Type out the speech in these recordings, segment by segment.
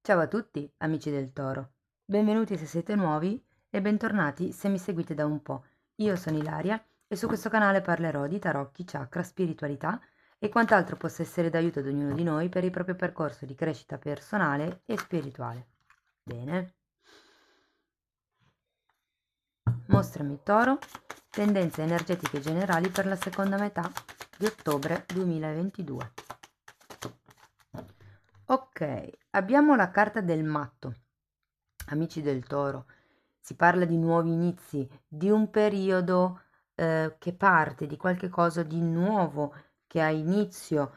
Ciao a tutti, amici del Toro. Benvenuti se siete nuovi e bentornati se mi seguite da un po'. Io sono Ilaria e su questo canale parlerò di tarocchi, chakra, spiritualità e quant'altro possa essere d'aiuto ad ognuno di noi per il proprio percorso di crescita personale e spirituale. Bene. Mostrami Toro, tendenze energetiche generali per la seconda metà di ottobre 2022. Ok, abbiamo la carta del matto. Amici del Toro, si parla di nuovi inizi, di un periodo che parte, di qualche cosa di nuovo che ha inizio.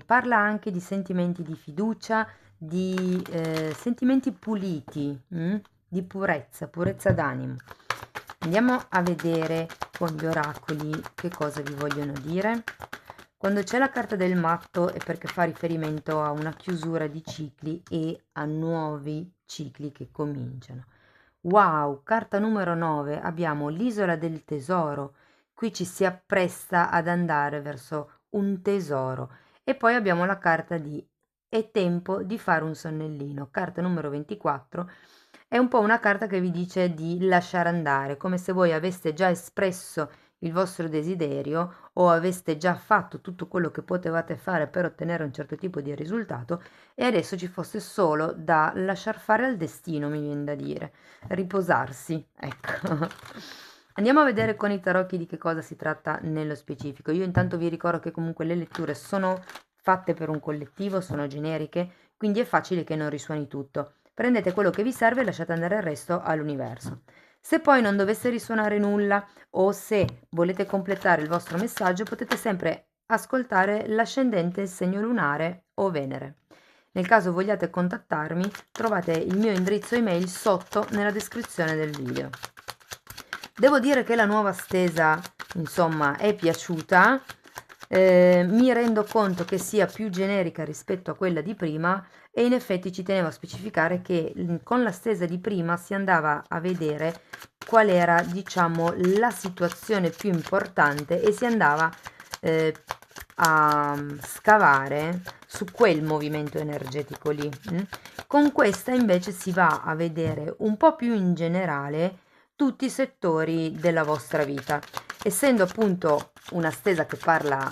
Parla anche di sentimenti di fiducia, di sentimenti puliti, di purezza, purezza d'animo. Andiamo a vedere con gli oracoli che cosa vi vogliono dire. Quando c'è la carta del matto è perché fa riferimento a una chiusura di cicli e a nuovi cicli che cominciano. Wow, carta numero 9, abbiamo l'isola del tesoro. Qui ci si appresta ad andare verso un tesoro. E poi abbiamo la carta di è tempo di fare un sonnellino. Carta numero 24 è un po' una carta che vi dice di lasciare andare, come se voi aveste già espresso il vostro desiderio o aveste già fatto tutto quello che potevate fare per ottenere un certo tipo di risultato e adesso ci fosse solo da lasciar fare al destino, mi viene da dire, riposarsi, ecco. Andiamo a vedere con i tarocchi di che cosa si tratta nello specifico. Io intanto vi ricordo che comunque le letture sono fatte per un collettivo, sono generiche, quindi è facile che non risuoni tutto. Prendete quello che vi serve e lasciate andare il resto all'universo. Se poi non dovesse risuonare nulla o se volete completare il vostro messaggio, potete sempre ascoltare l'ascendente, il segno lunare o Venere. Nel caso vogliate contattarmi, trovate il mio indirizzo email sotto nella descrizione del video. Devo dire che la nuova stesa, insomma, è piaciuta. Mi rendo conto che sia più generica rispetto a quella di prima e in effetti ci tenevo a specificare che con la stesa di prima si andava a vedere qual era, diciamo, la situazione più importante e si andava a scavare su quel movimento energetico lì. Con questa invece si va a vedere un po' più in generale tutti i settori della vostra vita. Essendo appunto una stesa che parla,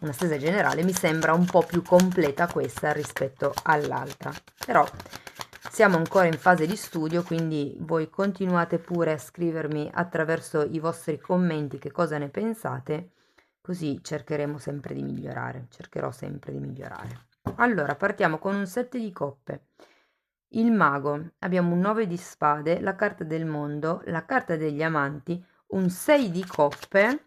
una stesa generale, mi sembra un po' più completa questa rispetto all'altra. Però siamo ancora in fase di studio, quindi voi continuate pure a scrivermi attraverso i vostri commenti che cosa ne pensate, così cercheremo sempre di migliorare, cercherò sempre di migliorare. Allora, partiamo con un 7 di coppe. Il mago, abbiamo un 9 di spade, la carta del mondo, la carta degli amanti, un 6 di coppe,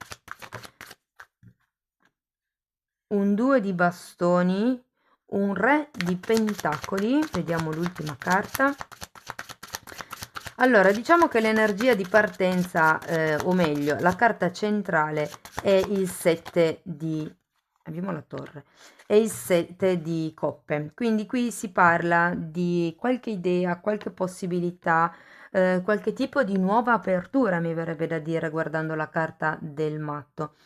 un 2 di bastoni, un re di pentacoli, vediamo l'ultima carta. Allora, diciamo che l'energia di partenza, o meglio, la carta centrale è il 7 di... abbiamo la torre, è il 7 di coppe, quindi qui si parla di qualche idea, qualche possibilità, qualche tipo di nuova apertura, mi verrebbe da dire, guardando la carta del matto.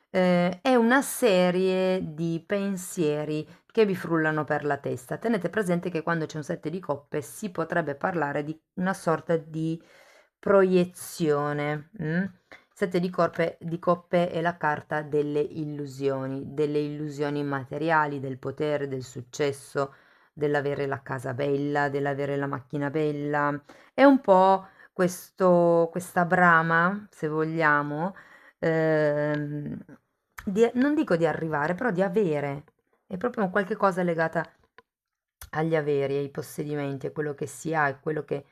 È una serie di pensieri che vi frullano per la testa. Tenete presente che quando c'è un 7 di coppe si potrebbe parlare di una sorta di proiezione. 7 di coppe è la carta delle illusioni materiali, del potere, del successo, dell'avere la casa bella, dell'avere la macchina bella. È un po' questa brama, se vogliamo, ehm, non dico di arrivare, però di avere. È proprio un qualche cosa legata agli averi, ai possedimenti, a quello che si ha e quello che,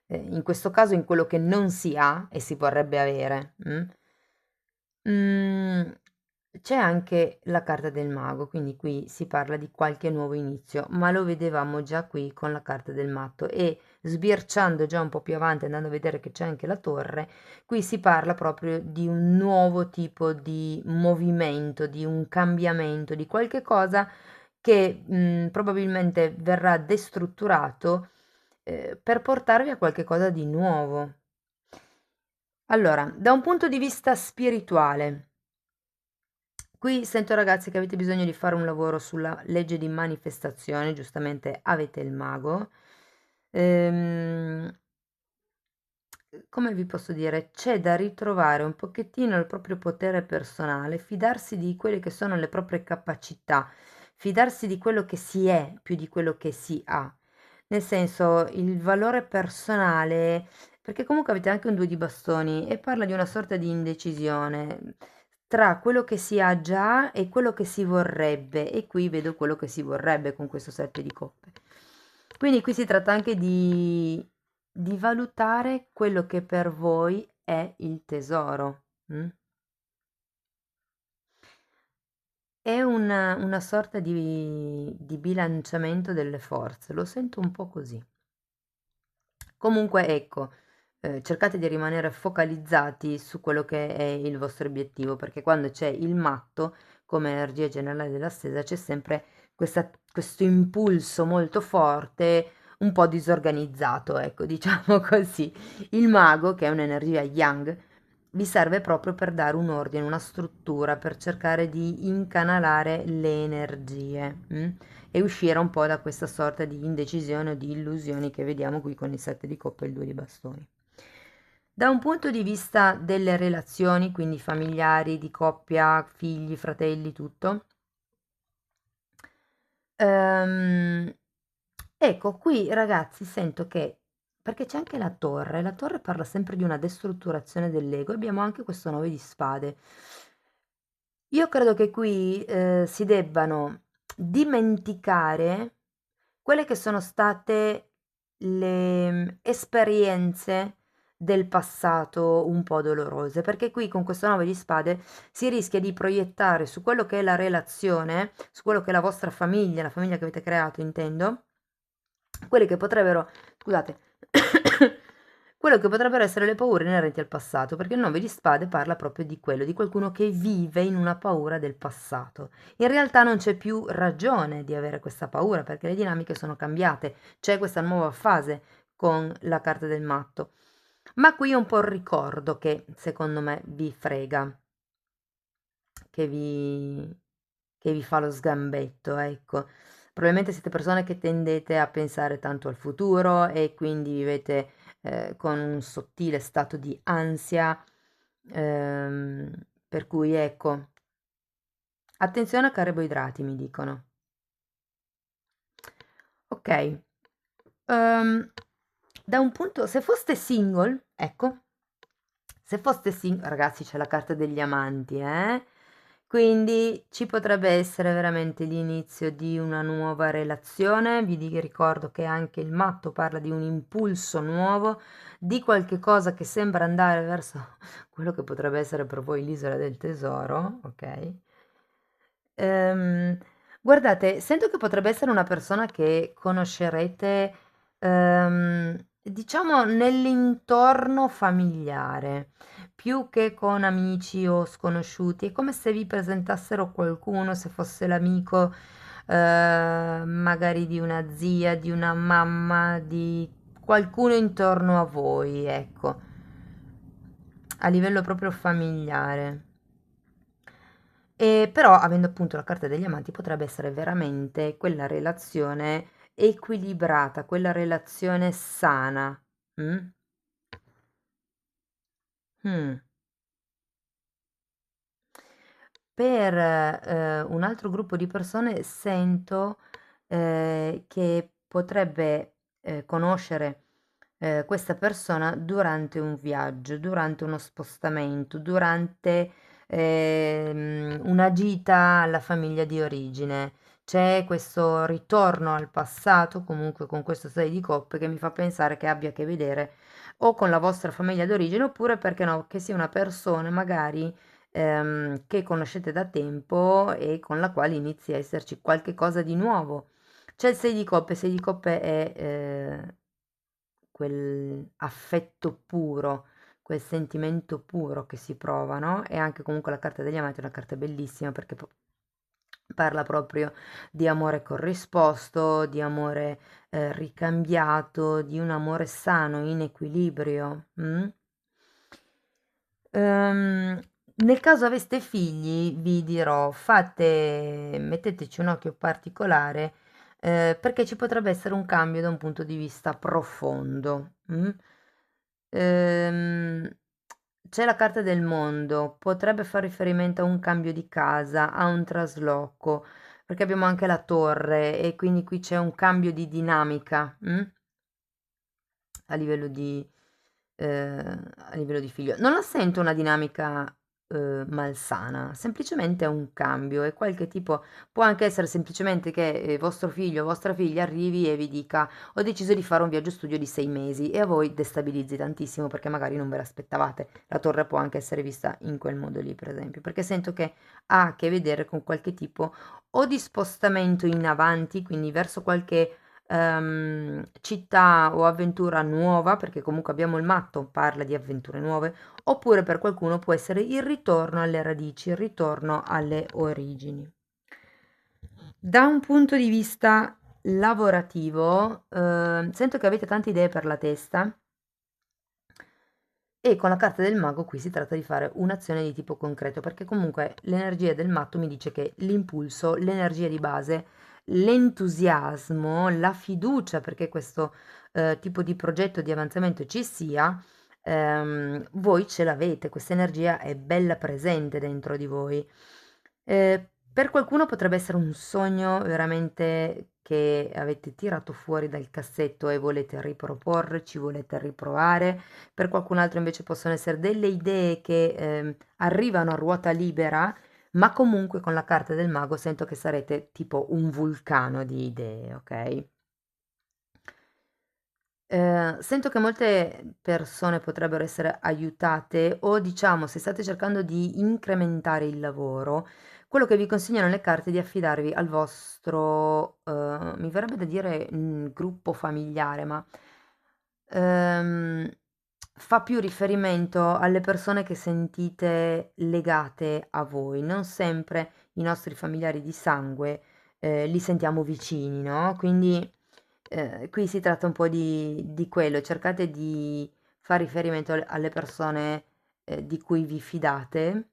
in questo caso, in quello che non si ha e si vorrebbe avere. Mm, C'è anche la carta del mago, quindi qui si parla di qualche nuovo inizio, ma lo vedevamo già qui con la carta del matto e sbirciando già un po' più avanti, andando a vedere che c'è anche la torre, qui si parla proprio di un nuovo tipo di movimento, di un cambiamento, di qualche cosa che probabilmente verrà destrutturato per portarvi a qualche cosa di nuovo. Allora, da un punto di vista spirituale, Qui sento ragazzi che avete bisogno di fare un lavoro sulla legge di manifestazione, giustamente avete il mago. Ehm, come vi posso dire, c'è da ritrovare un pochettino il proprio potere personale, fidarsi di quelle che sono le proprie capacità, fidarsi di quello che si è più di quello che si ha. Nel senso, il valore personale, perché comunque avete anche un 2 di bastoni e parla di una sorta di indecisione tra quello che si ha già e quello che si vorrebbe, e qui vedo quello che si vorrebbe con questo 7 di coppe. Quindi qui si tratta anche di valutare quello che per voi è il tesoro. Mm? È una sorta di bilanciamento delle forze, lo sento un po' così. Comunque ecco, cercate di rimanere focalizzati su quello che è il vostro obiettivo, perché quando c'è il matto, come energia generale della stesa, c'è sempre questo impulso molto forte, un po' disorganizzato, ecco, diciamo così. Il mago, che è un'energia yang, vi serve proprio per dare un ordine, una struttura, per cercare di incanalare le energie. E uscire un po' da questa sorta di indecisione o di illusioni che vediamo qui con il 7 di coppe e il 2 di bastoni. Da un punto di vista delle relazioni, quindi familiari, di coppia, figli, fratelli, tutto, ehm, ecco, qui ragazzi sento che, perché c'è anche la torre parla sempre di una destrutturazione dell'ego, abbiamo anche questo 9 di spade. Io credo che qui si debbano dimenticare quelle che sono state le esperienze del passato un po' dolorose, perché qui con questo 9 di spade si rischia di proiettare su quello che è la relazione, su quello che è la vostra famiglia, la famiglia che avete creato, intendo, quelle che potrebbero, scusate, quello che potrebbero essere le paure inerenti al passato, perché il 9 di spade parla proprio di quello, di qualcuno che vive in una paura del passato. In realtà non c'è più ragione di avere questa paura, perché le dinamiche sono cambiate, c'è questa nuova fase con la carta del matto. Ma qui è un po' il ricordo che secondo me vi frega, che vi, che vi fa lo sgambetto, ecco. Probabilmente siete persone che tendete a pensare tanto al futuro e quindi vivete con un sottile stato di ansia, ehm, per cui ecco, attenzione a carboidrati, mi dicono. Ok, da un punto, se foste single, ecco, se foste single, ragazzi, c'è la carta degli amanti, eh? Quindi ci potrebbe essere veramente l'inizio di una nuova relazione. Ricordo che anche il matto parla di un impulso nuovo, di qualche cosa che sembra andare verso quello che potrebbe essere per voi l'isola del tesoro, ok? Ehm, guardate, sento che potrebbe essere una persona che conoscerete, diciamo, nell'intorno familiare, più che con amici o sconosciuti. È come se vi presentassero qualcuno, se fosse l'amico, magari di una zia, di una mamma, di qualcuno intorno a voi, ecco, a livello proprio familiare. E però, avendo appunto la carta degli amanti, potrebbe essere veramente quella relazione equilibrata, quella relazione sana. Mm? Mm. Per un altro gruppo di persone sento che potrebbe conoscere questa persona durante un viaggio, durante uno spostamento, durante una gita alla famiglia di origine. C'è questo ritorno al passato, comunque con questo 6 di coppe, che mi fa pensare che abbia a che vedere o con la vostra famiglia d'origine, oppure perché no, che sia una persona magari che conoscete da tempo e con la quale inizi a esserci qualche cosa di nuovo. C'è il 6 di coppe, il 6 di coppe è quel affetto puro, quel sentimento puro che si prova, no? E anche comunque la carta degli amanti è una carta bellissima perché parla proprio di amore corrisposto, di amore ricambiato, di un amore sano, in equilibrio. Mm? Ehm, Nel caso aveste figli, vi dirò, metteteci un occhio particolare, perché ci potrebbe essere un cambio da un punto di vista profondo. Ehm, C'è la carta del mondo, potrebbe far riferimento a un cambio di casa, a un trasloco, perché abbiamo anche la torre e quindi qui c'è un cambio di dinamica, a livello a livello di figlio. Non la sento una dinamica malsana, semplicemente è un cambio, è qualche tipo, può anche essere semplicemente che vostro figlio o vostra figlia arrivi e vi dica ho deciso di fare un viaggio studio di 6 mesi e a voi destabilizzi tantissimo perché magari non ve l'aspettavate. La torre può anche essere vista in quel modo lì, per esempio, perché sento che ha a che vedere con qualche tipo o di spostamento in avanti, quindi verso qualche città o avventura nuova, perché comunque abbiamo il matto, parla di avventure nuove, oppure per qualcuno può essere il ritorno alle radici, il ritorno alle origini. Da un punto di vista lavorativo, sento che avete tante idee per la testa e con la carta del mago qui si tratta di fare un'azione di tipo concreto, perché comunque l'energia del matto mi dice che l'impulso, l'energia di base, l'entusiasmo, la fiducia perché questo tipo di progetto di avanzamento ci sia, voi ce l'avete, questa energia è bella presente dentro di voi. Per qualcuno potrebbe essere un sogno veramente che avete tirato fuori dal cassetto e volete riproporre, ci volete riprovare. Per qualcun altro invece possono essere delle idee che arrivano a ruota libera, ma comunque con la carta del mago sento che sarete tipo un vulcano di idee, ok? Sento che molte persone potrebbero essere aiutate o diciamo se state cercando di incrementare il lavoro, quello che vi consigliano le carte è di affidarvi al vostro, mi verrebbe da dire, gruppo familiare, ma ehm, fa più riferimento alle persone che sentite legate a voi. Non sempre i nostri familiari di sangue, li sentiamo vicini, no, quindi qui si tratta un po' di quello, cercate di far riferimento alle persone, di cui vi fidate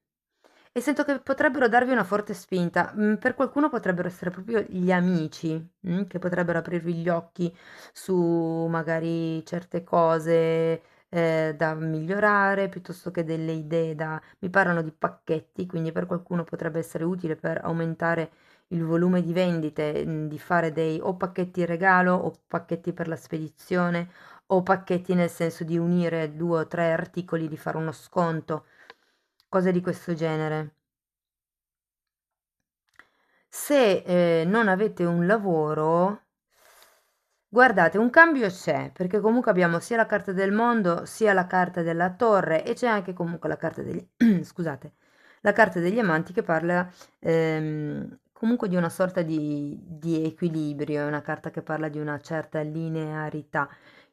e sento che potrebbero darvi una forte spinta. Per qualcuno potrebbero essere proprio gli amici, che potrebbero aprirvi gli occhi su magari certe cose, da migliorare, piuttosto che delle idee da mi parlano di pacchetti, quindi per qualcuno potrebbe essere utile per aumentare il volume di vendite, di fare dei o pacchetti regalo o pacchetti per la spedizione o pacchetti nel senso di unire 2 o 3 articoli, di fare uno sconto, cose di questo genere. Se non avete un lavoro, guardate, un cambio c'è, perché comunque abbiamo sia la carta del mondo, sia la carta della torre e c'è anche comunque la carta degli, scusate, la carta degli amanti che parla comunque di una sorta di equilibrio, è una carta che parla di una certa linearità.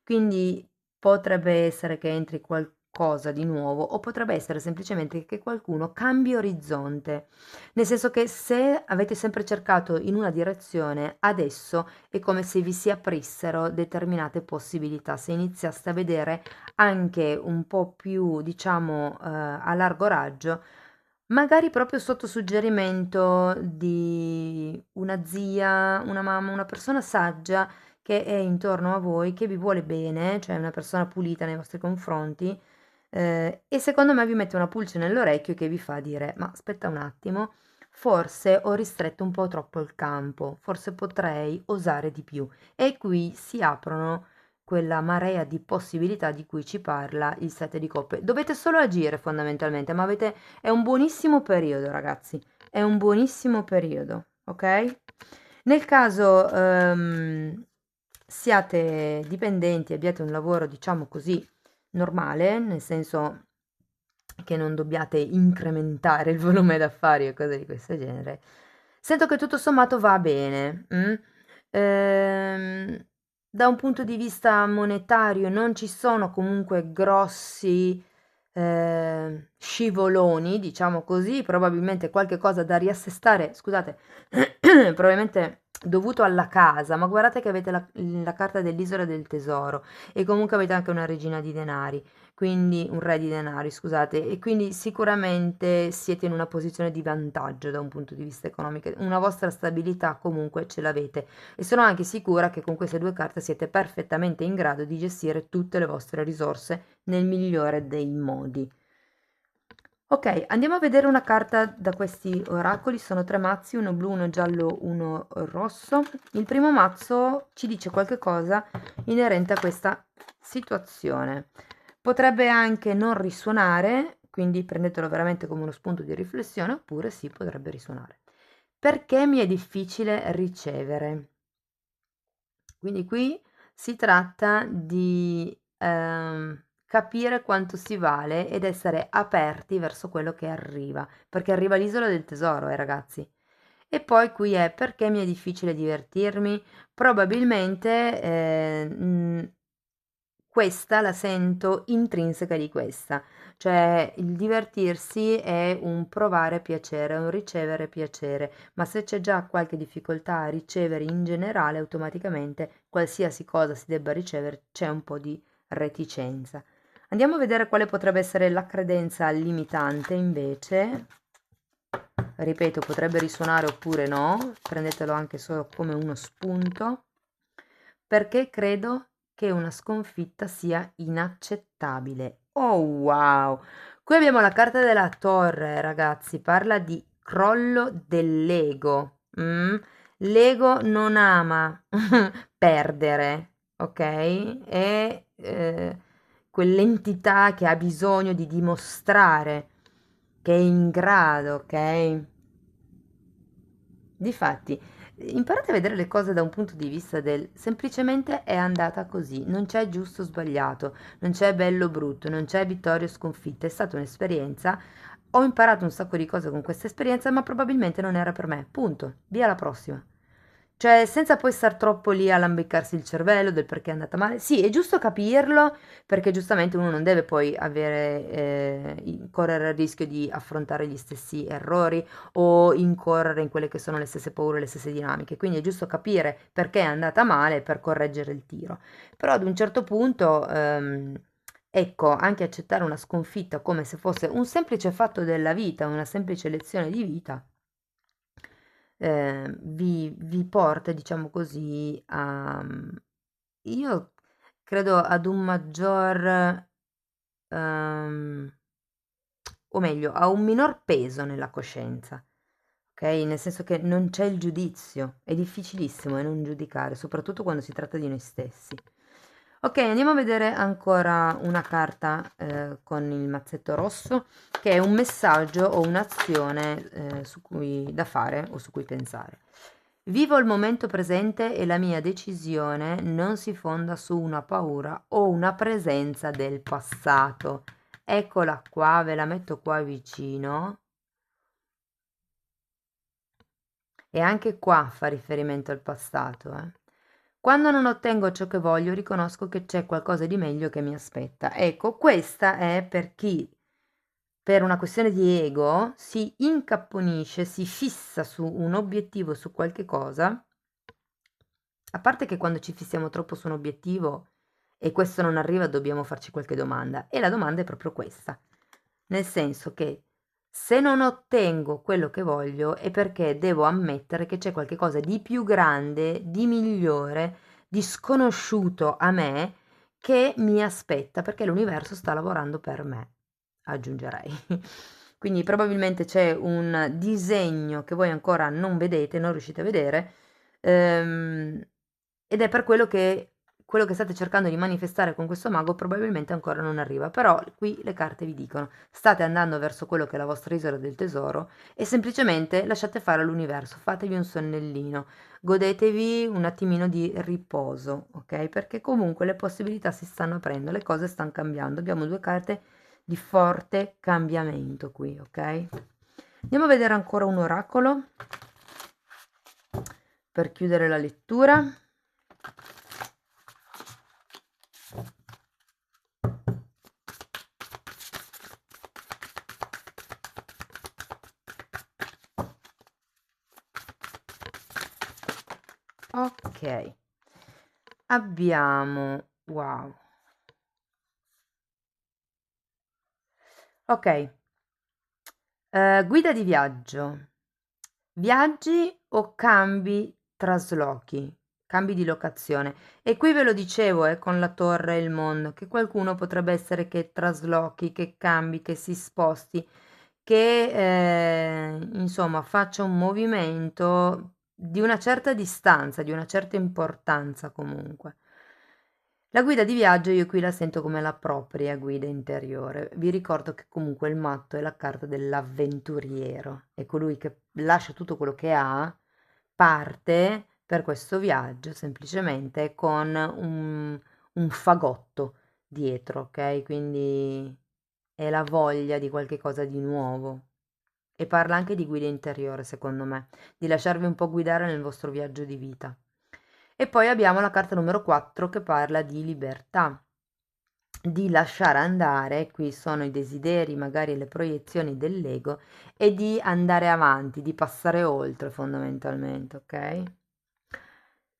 Quindi potrebbe essere che entri qualcosa di nuovo o potrebbe essere semplicemente che qualcuno cambi orizzonte. Nel senso che se avete sempre cercato in una direzione, adesso è come se vi si aprissero determinate possibilità, se iniziaste a vedere anche un po' più, diciamo, a largo raggio, magari proprio sotto suggerimento di una zia, una mamma, una persona saggia che è intorno a voi, che vi vuole bene, cioè una persona pulita nei vostri confronti, e secondo me vi mette una pulce nell'orecchio che vi fa dire: ma aspetta un attimo, forse ho ristretto un po' troppo il campo, forse potrei osare di più. E qui si aprono quella marea di possibilità di cui ci parla il sette di coppe. Dovete solo agire fondamentalmente, ma è un buonissimo periodo, ragazzi. È un buonissimo periodo, ok? Nel caso siate dipendenti, abbiate un lavoro, diciamo così, normale, nel senso che non dobbiate incrementare il volume d'affari o cose di questo genere, sento che tutto sommato va bene. Ehm, Da un punto di vista monetario non ci sono comunque grossi scivoloni, diciamo così, probabilmente qualche cosa da riassestare, scusate, probabilmente dovuto alla casa, ma guardate che avete la carta dell'isola del tesoro e comunque avete anche una regina di denari, quindi un re di denari, scusate, e quindi sicuramente siete in una posizione di vantaggio da un punto di vista economico, una vostra stabilità comunque ce l'avete e sono anche sicura che con queste due carte siete perfettamente in grado di gestire tutte le vostre risorse nel migliore dei modi. Ok, andiamo a vedere una carta da questi oracoli, sono tre mazzi, uno blu, uno giallo, uno rosso. Il primo mazzo ci dice qualche cosa inerente a questa situazione. Potrebbe anche non risuonare, quindi prendetelo veramente come uno spunto di riflessione, oppure sì, potrebbe risuonare. Perché mi è difficile ricevere? Quindi qui si tratta di capire quanto si vale ed essere aperti verso quello che arriva, perché arriva l'isola del tesoro, ragazzi. E poi qui è perché mi è difficile divertirmi? Probabilmente questa la sento intrinseca di questa, cioè il divertirsi è un provare piacere, un ricevere piacere, ma se c'è già qualche difficoltà a ricevere in generale, automaticamente qualsiasi cosa si debba ricevere c'è un po' di reticenza. Andiamo a vedere quale potrebbe essere la credenza limitante invece. Ripeto, potrebbe risuonare oppure no, prendetelo anche solo come uno spunto, perché credo che una sconfitta sia inaccettabile. Oh wow! Qui abbiamo la carta della torre, ragazzi, parla di crollo dell'ego. L'ego non ama perdere, ok? È quell'entità che ha bisogno di dimostrare che è in grado, ok? Difatti, imparate a vedere le cose da un punto di vista del semplicemente è andata così, non c'è giusto o sbagliato, non c'è bello o brutto, non c'è vittoria o sconfitta, è stata un'esperienza, ho imparato un sacco di cose con questa esperienza, ma probabilmente non era per me, punto, via la prossima. Cioè, senza poi star troppo lì a lambicarsi il cervello del perché è andata male. Sì, è giusto capirlo, perché giustamente uno non deve poi avere, correre il rischio di affrontare gli stessi errori o incorrere in quelle che sono le stesse paure, le stesse dinamiche. Quindi è giusto capire perché è andata male per correggere il tiro. Però ad un certo punto, ecco, anche accettare una sconfitta come se fosse un semplice fatto della vita, una semplice lezione di vita, vi porta, diciamo così, io credo ad un maggior, ehm, o meglio, a un minor peso nella coscienza, ok? Nel senso che non c'è il giudizio, è difficilissimo non giudicare, soprattutto quando si tratta di noi stessi. Ok, andiamo a vedere ancora una carta con il mazzetto rosso, che è un messaggio o un'azione da fare o su cui pensare. Vivo il momento presente e la mia decisione non si fonda su una paura o una presenza del passato. Eccola qua, ve la metto qua vicino. E anche qua fa riferimento al passato, eh. Quando non ottengo ciò che voglio, riconosco che c'è qualcosa di meglio che mi aspetta. Ecco, questa è per chi, per una questione di ego, si incapponisce, si fissa su un obiettivo, su qualche cosa. A parte che quando ci fissiamo troppo su un obiettivo e questo non arriva, dobbiamo farci qualche domanda. E la domanda è proprio questa. Nel senso che se non ottengo quello che voglio è perché devo ammettere che c'è qualche cosa di più grande, di migliore, di sconosciuto a me che mi aspetta perché l'universo sta lavorando per me, aggiungerei. Quindi probabilmente c'è un disegno che voi ancora non vedete, non riuscite a vedere, ed è per quello che state cercando di manifestare con questo mago probabilmente ancora non arriva, però qui le carte vi dicono state andando verso quello che è la vostra isola del tesoro e semplicemente lasciate fare all'universo, fatevi un sonnellino, godetevi un attimino di riposo, ok? Perché comunque le possibilità si stanno aprendo, le cose stanno cambiando, abbiamo due carte di forte cambiamento qui, ok? Andiamo a vedere ancora un oracolo per chiudere la lettura. Ok, abbiamo, wow, ok, guida di viaggio. Viaggi o cambi traslochi, cambi di locazione. E qui ve lo dicevo, con la torre e il mondo, che qualcuno potrebbe essere che traslochi, che cambi, che si sposti, che insomma faccia un movimento di una certa distanza, di una certa importanza comunque. La guida di viaggio io qui la sento come la propria guida interiore. Vi ricordo che comunque il matto è la carta dell'avventuriero, è colui che lascia tutto quello che ha, parte per questo viaggio semplicemente con un fagotto dietro, ok? Quindi è la voglia di qualche cosa di nuovo. E parla anche di guida interiore, secondo me, di lasciarvi un po' guidare nel vostro viaggio di vita. E poi abbiamo la carta numero 4 che parla di libertà, di lasciare andare, qui sono i desideri, magari le proiezioni dell'ego, e di andare avanti, di passare oltre fondamentalmente, ok?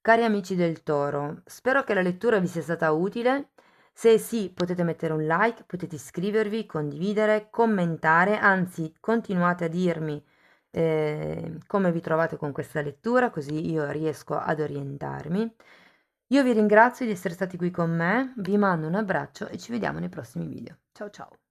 Cari amici del Toro, spero che la lettura vi sia stata utile. Se sì, potete mettere un like, potete iscrivervi, condividere, commentare, anzi, continuate a dirmi come vi trovate con questa lettura, così io riesco ad orientarmi. Io vi ringrazio di essere stati qui con me, vi mando un abbraccio e ci vediamo nei prossimi video. Ciao ciao!